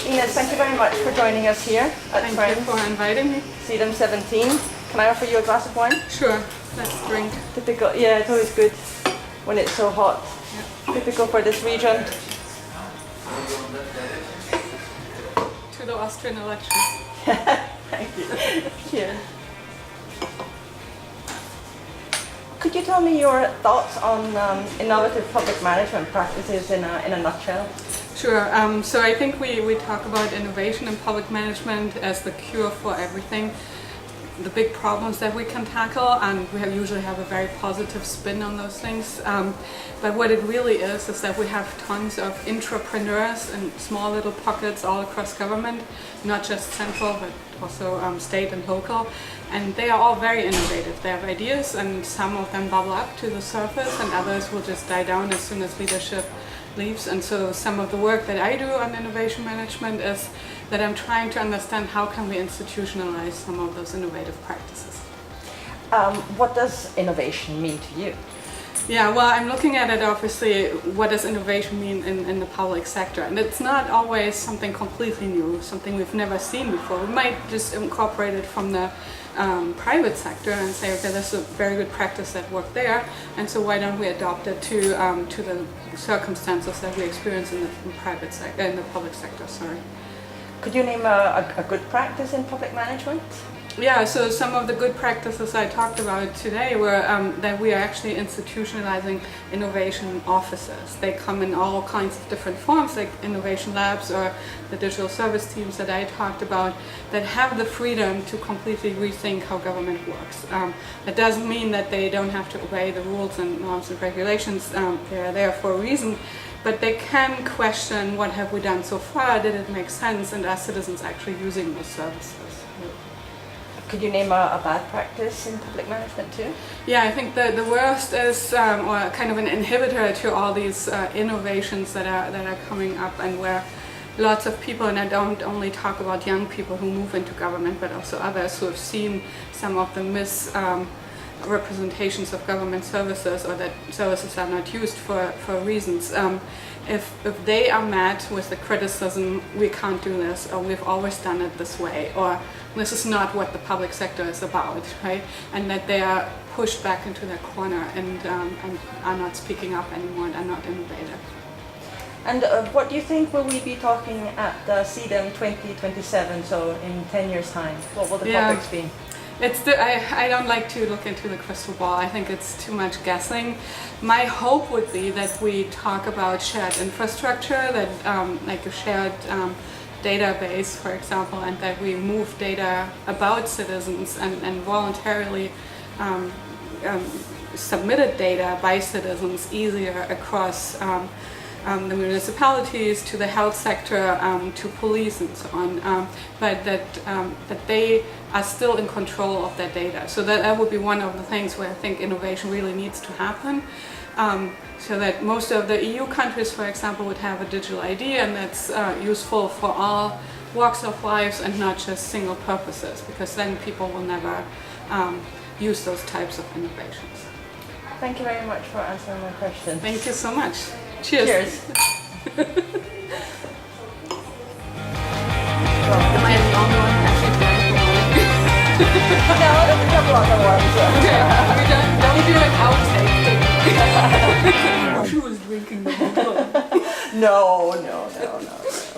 Ines, thank you very much for joining us here at Thank you for inviting me. CeDEM17. Can I offer you a glass of wine? Sure, let's drink. Typical, yeah, it's always good when it's so hot. Yeah. Typical for this region. To the Austrian election. Thank you. Cheers. Could you tell me your thoughts on innovative public management practices in a nutshell? Sure. So I think we talk about innovation in public management as the cure for everything, the big problems that we can tackle, and we usually have a very positive spin on those things. But what it really is that we have tons of entrepreneurs in small little pockets all across government, not just central, but also state and local. And they are all very innovative. They have ideas, and some of them bubble up to the surface, and others will just die down as soon as leadership leaves. And so some of the work that I do on innovation management is that I'm trying to understand how can we institutionalize some of those innovative practices. What does innovation mean to you? Yeah, well, I'm looking at it obviously, what does innovation mean in the public sector? And it's not always something completely new, something we've never seen before. We might just incorporate it from the private sector and say, okay, that's a very good practice that worked there, and so why don't we adopt it to the circumstances that we experience in the private sector, in the public sector, sorry. Could you name a good practice in public management? Yeah, so some of the good practices I talked about today were that we are actually institutionalizing innovation offices. They come in all kinds of different forms, like innovation labs or the digital service teams that I talked about, that have the freedom to completely rethink how government works. That doesn't mean that they don't have to obey the rules and norms and regulations. They're there for a reason. But they can question, what have we done so far? Did it make sense? And are citizens actually using those services? Could you name a bad practice in public management too? Yeah, I think the worst is, or kind of an inhibitor to all these innovations that are coming up, and where lots of people, and I don't only talk about young people who move into government, but also others who have seen some of the representations of government services, or that services are not used for reasons. If they are met with the criticism, we can't do this, or we've always done it this way, or this is not what the public sector is about, right? And that they are pushed back into their corner and are not speaking up anymore and are not innovative. And what do you think will we be talking at CeDEM 2027, so in 10 years' time? What will the topics be? I don't like to look into the crystal ball. I think it's too much guessing. My hope would be that we talk about shared infrastructure, that like a shared database, for example, and that we move data about citizens and voluntarily submitted data by citizens easier across the municipalities, to the health sector, to police and so on, but that they are still in control of their data. So that would be one of the things where I think innovation really needs to happen. So that most of the EU countries, for example, would have a digital ID, and that's useful for all walks of lives and not just single purposes, because then people will never use those types of innovations. Thank you very much for answering my question. Thank you so much. Cheers. Cheers. Am I the only one actually drank the wine? No, there's a couple other ones. Okay, don't do an outtake. She was drinking the whole No.